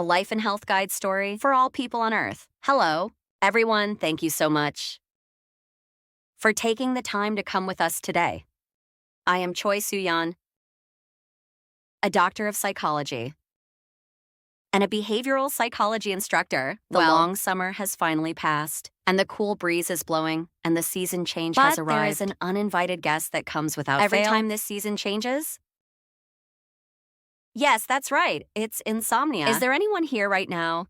a life and health guide story for all people on Earth. Hello, everyone. Thank you so much for taking the time to come with us today. I am Choi Soo-yeon, a doctor of psychology and a behavioral psychology instructor. The long summer has finally passed, and the cool breeze is blowing, and the season change has arrived. But there is an uninvited guest that comes without every time this season changes. Yes, that's right. It's insomnia. Is there anyone here right now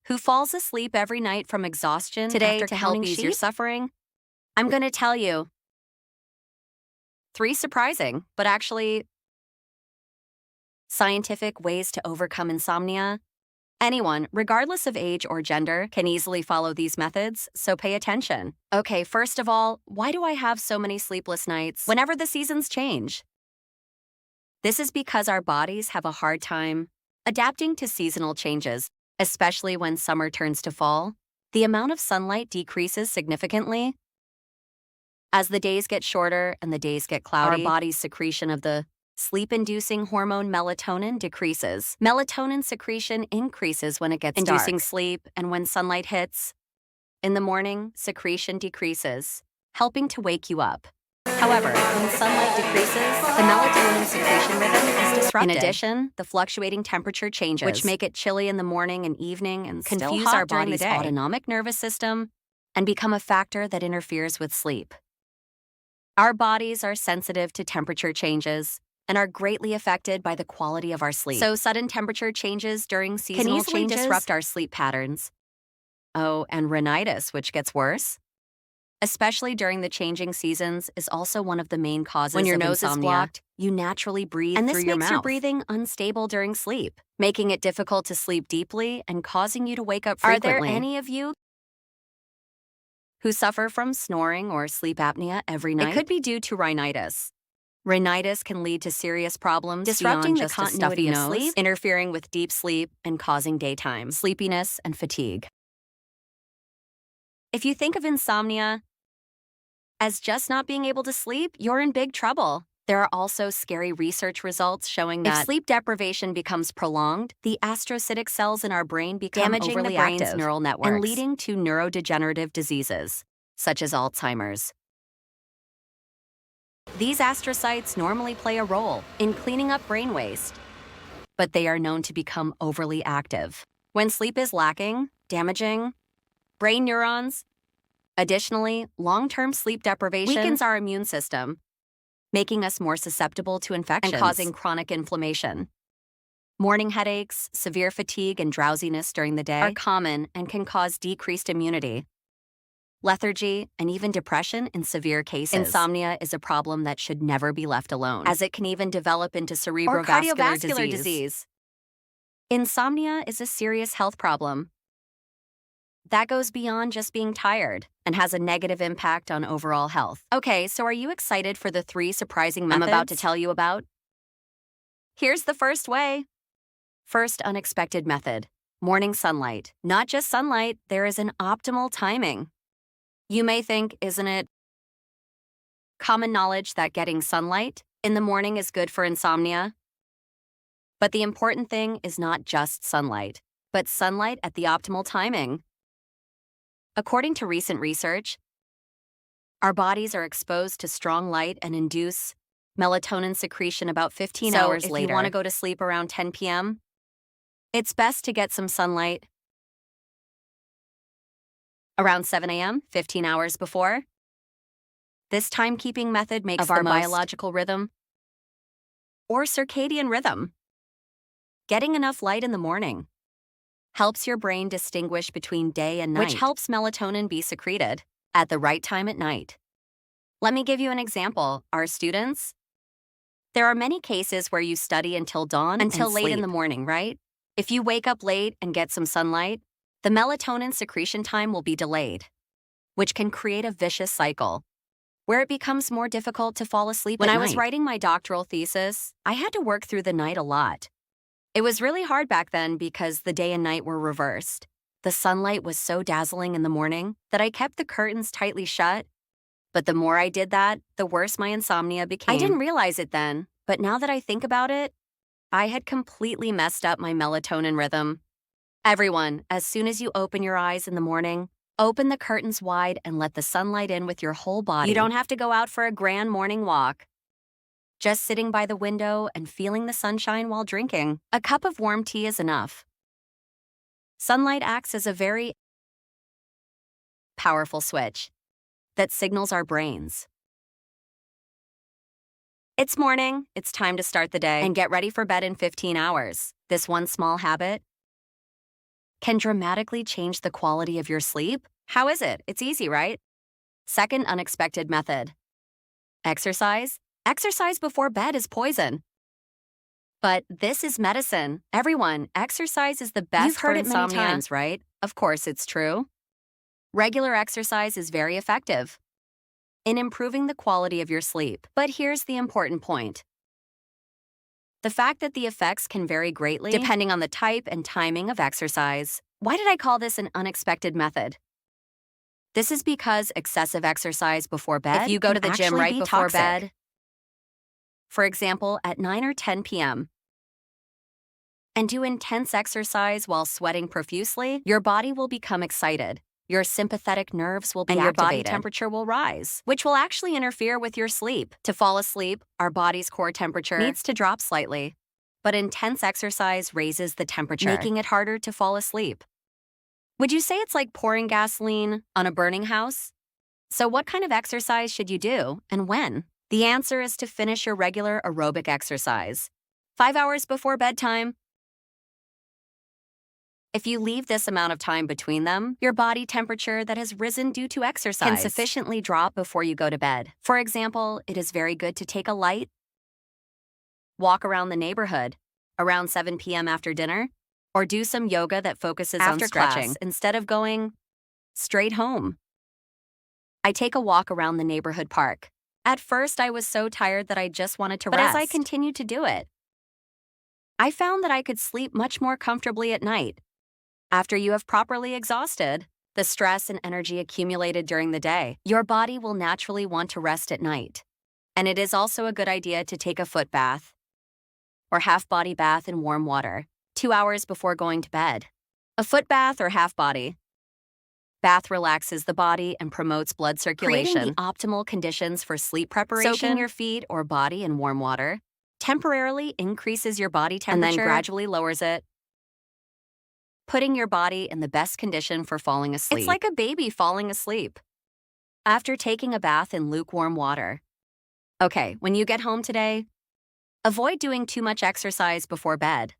who falls asleep every night from exhaustion today to help ease your suffering? I'm going to tell you 3 surprising, but actually scientific ways to overcome insomnia. Anyone, regardless of age or gender, can easily follow these methods, so pay attention. Okay, first of all, why do I have so many sleepless nights whenever the seasons change? This is because our bodies have a hard time adapting to seasonal changes, especially when summer turns to fall. The amount of sunlight decreases significantly. As the days get shorter and the days get cloudy, our body's secretion of the sleep-inducing hormone melatonin decreases. Melatonin secretion increases when it gets dark, inducing sleep, and when sunlight hits. In the morning, secretion decreases, helping to wake you up. However, when sunlight decreases, the melatonin secretion rhythm is disrupted. In addition, the fluctuating temperature changes, which make it chilly in the morning and evening and confuse our body's autonomic nervous system and become a factor that interferes with sleep. Our bodies are sensitive to temperature changes and are greatly affected by the quality of our sleep. So sudden temperature changes during seasonal changes disrupt our sleep patterns. Oh, and rhinitis, which gets worse, especially during the changing seasons, is also one of the main causes of insomnia. When your nose is blocked, you naturally breathe through your mouth. And this makes your breathing unstable during sleep, making it difficult to sleep deeply and causing you to wake up frequently. Are there any of you who suffer from snoring or sleep apnea every night? It could be due to rhinitis. Rhinitis can lead to serious problems, disrupting the continuity of sleep, interfering with deep sleep, and causing daytime sleepiness and fatigue. If you think of insomnia as just not being able to sleep, you're in big trouble. There are also scary research results showing that if sleep deprivation becomes prolonged, the astrocytic cells in our brain become damaging overly the brain's active neural networks and leading to neurodegenerative diseases, such as Alzheimer's. These astrocytes normally play a role in cleaning up brain waste, but they are known to become overly active when sleep is lacking, damaging brain neurons. Additionally, long-term sleep deprivation weakens our immune system, making us more susceptible to infections and causing chronic inflammation. Morning headaches, severe fatigue, and drowsiness during the day are common and can cause decreased immunity, lethargy, and even depression in severe cases. Insomnia is a problem that should never be left alone, as it can even develop into cerebrovascular disease. Insomnia is a serious health problem that goes beyond just being tired and has a negative impact on overall health. Okay, so are you excited for the 3 surprising methods I'm about to tell you about? Here's the first way. First unexpected method: morning sunlight. Not just sunlight, there is an optimal timing. You may think, isn't it common knowledge that getting sunlight in the morning is good for insomnia? But the important thing is not just sunlight, but sunlight at the optimal timing. According to recent research, our bodies are exposed to strong light and induce melatonin secretion about 15 hours later. So if you want to go to sleep around 10 p.m., it's best to get some sunlight around 7 a.m., 15 hours before. This timekeeping method makes our biological rhythm or circadian rhythm. Getting enough light in the morning helps your brain distinguish between day and night, which helps melatonin be secreted at the right time at night. Let me give you an example. Our students, there are many cases where you study until dawn, until late in the morning, right? If you wake up late and get some sunlight, the melatonin secretion time will be delayed, which can create a vicious cycle where it becomes more difficult to fall asleep at night. When I was writing my doctoral thesis, I had to work through the night a lot. It was really hard back then because the day and night were reversed. The sunlight was so dazzling in the morning that I kept the curtains tightly shut. But the more I did that, the worse my insomnia became. I didn't realize it then, but now that I think about it, I had completely messed up my melatonin rhythm. Everyone, as soon as you open your eyes in the morning, open the curtains wide and let the sunlight in with your whole body. You don't have to go out for a grand morning walk. Just sitting by the window and feeling the sunshine while drinking a cup of warm tea is enough. Sunlight acts as a very powerful switch that signals our brains. It's morning, it's time to start the day and get ready for bed in 15 hours. This one small habit can dramatically change the quality of your sleep. How is it? It's easy, right? Second unexpected method. Exercise. Exercise before bed is poison. But this is medicine. Everyone, exercise is the best. You've heard it many times, right? Of course it's true. Regular exercise is very effective in improving the quality of your sleep. But here's the important point. The fact that the effects can vary greatly depending on the type and timing of exercise. Why did I call this an unexpected method? This is because excessive exercise before bed, if you go to the gym right before bed, for example, at 9 or 10 p.m., and do intense exercise while sweating profusely, your body will become excited. Your sympathetic nerves will be activated. And your body temperature will rise, which will actually interfere with your sleep. To fall asleep, our body's core temperature needs to drop slightly, but intense exercise raises the temperature, making it harder to fall asleep. Would you say it's like pouring gasoline on a burning house? So what kind of exercise should you do, and when? The answer is to finish your regular aerobic exercise 5 hours before bedtime. If you leave this amount of time between them, your body temperature that has risen due to exercise can sufficiently drop before you go to bed. For example, it is very good to take a light walk around the neighborhood around 7 p.m. after dinner, or do some yoga that focuses on stretching instead of going straight home. I take a walk around the neighborhood park. At first, I was so tired that I just wanted to rest. But as I continued to do it, I found that I could sleep much more comfortably at night. After you have properly exhausted the stress and energy accumulated during the day, your body will naturally want to rest at night. And it is also a good idea to take a foot bath or half-body bath in warm water 2 hours before going to bed. A foot bath or half-body bath relaxes the body and promotes blood circulation. Creating the optimal conditions for sleep preparation, soaking your feet or body in warm water, temporarily increases your body temperature and then gradually lowers it, putting your body in the best condition for falling asleep. It's like a baby falling asleep after taking a bath in lukewarm water. Okay, when you get home today, avoid doing too much exercise before bed.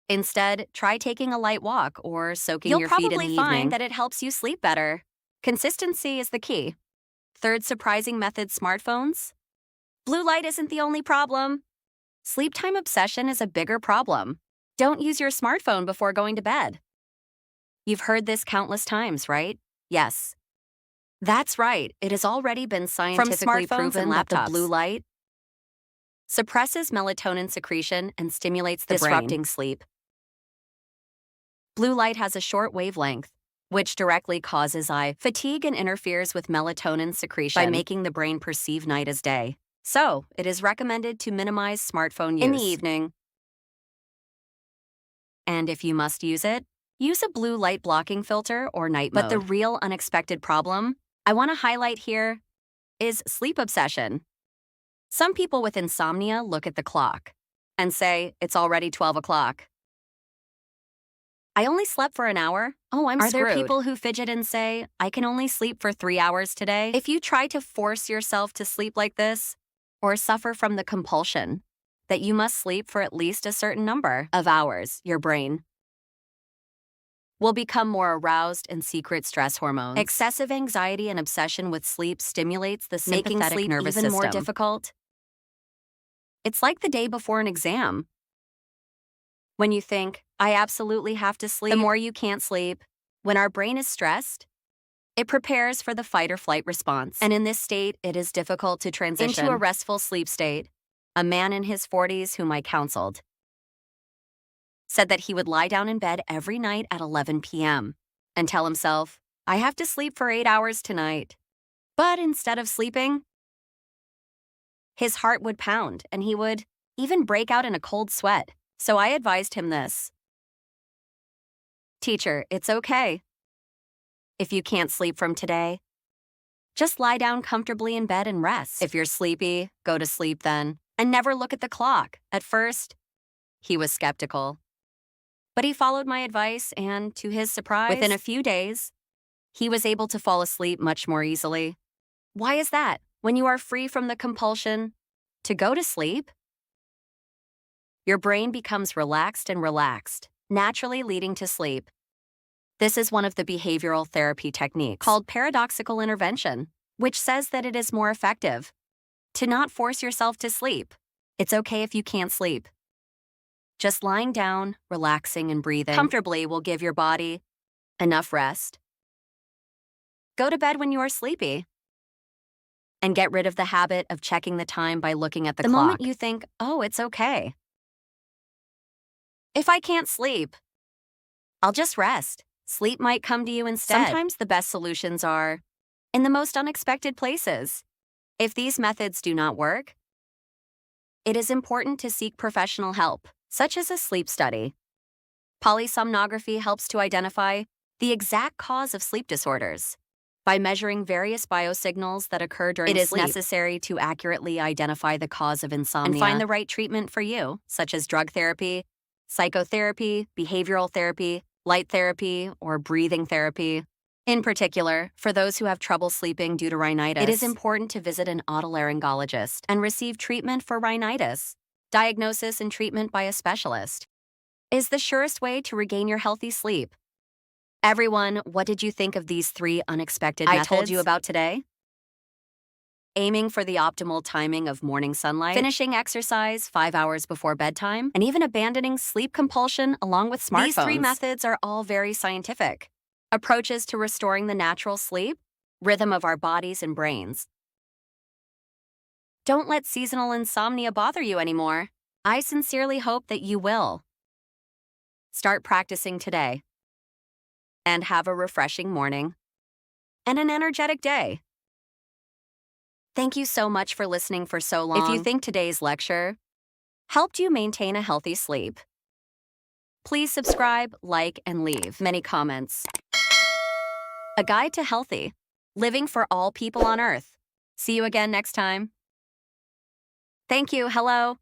Instead, try taking a light walk or soaking your feet in the evening. You'll probably find that it helps you sleep better. Consistency is the key. Third surprising method, smartphones. Blue light isn't the only problem. Sleep time obsession is a bigger problem. Don't use your smartphone before going to bed. You've heard this countless times, right? Yes. That's right. It has already been scientifically proven that the blue light suppresses melatonin secretion and stimulates the brain, disrupting sleep. Blue light has a short wavelength, which directly causes eye fatigue and interferes with melatonin secretion by making the brain perceive night as day. So, it is recommended to minimize smartphone use in the evening. And if you must use it, use a blue light blocking filter or night mode. But the real unexpected problem I want to highlight here is sleep obsession. Some people with insomnia look at the clock and say, it's already 12 o'clock. I only slept for an hour. Oh, I'm screwed. Are there people who fidget and say, I can only sleep for 3 hours today? If you try to force yourself to sleep like this, or suffer from the compulsion that you must sleep for at least a certain number of hours, your brain will become more aroused and secret stress hormones. Excessive anxiety and obsession with sleep stimulates the sympathetic nervous system, making sleep even more difficult. It's like the day before an exam. When you think, I absolutely have to sleep, the more you can't sleep. When our brain is stressed, it prepares for the fight or flight response. And in this state, it is difficult to transition into a restful sleep state. A man in his 40s whom I counseled said that he would lie down in bed every night at 11 p.m. and tell himself, I have to sleep for 8 hours tonight. But instead of sleeping, his heart would pound and he would even break out in a cold sweat, so I advised him this. Teacher, it's okay. If you can't sleep from today, just lie down comfortably in bed and rest. If you're sleepy, go to sleep then, and never look at the clock. At first, he was skeptical. But he followed my advice, and to his surprise, within a few days, he was able to fall asleep much more easily. Why is that? When you are free from the compulsion to go to sleep, your brain becomes relaxed, naturally leading to sleep. This is one of the behavioral therapy techniques called paradoxical intervention, which says that it is more effective to not force yourself to sleep. It's okay if you can't sleep. Just lying down, relaxing, and breathing comfortably will give your body enough rest. Go to bed when you are sleepy. And get rid of the habit of checking the time by looking at the clock. The moment you think, oh, it's okay. If I can't sleep, I'll just rest. Sleep might come to you instead. Sometimes the best solutions are in the most unexpected places. If these methods do not work, it is important to seek professional help, such as a sleep study. Polysomnography helps to identify the exact cause of sleep disorders. By measuring various biosignals that occur during sleep, it is necessary to accurately identify the cause of insomnia and find the right treatment for you, such as drug therapy, psychotherapy, behavioral therapy, light therapy, or breathing therapy. In particular, for those who have trouble sleeping due to rhinitis, it is important to visit an otolaryngologist and receive treatment for rhinitis. Diagnosis and treatment by a specialist is the surest way to regain your healthy sleep. Everyone, what did you think of these 3 unexpected methods I told you about today? Aiming for the optimal timing of morning sunlight, finishing exercise 5 hours before bedtime, and even abandoning sleep compulsion along with smartphones. These 3 methods are all very scientific approaches to restoring the natural sleep rhythm of our bodies and brains. Don't let seasonal insomnia bother you anymore. I sincerely hope that you will start practicing today and have a refreshing morning and an energetic day. Thank you so much for listening for so long. If you think today's lecture helped you maintain a healthy sleep, please subscribe, like, and leave many comments. A guide to healthy living for all people on Earth. See you again next time. Thank you. Hello.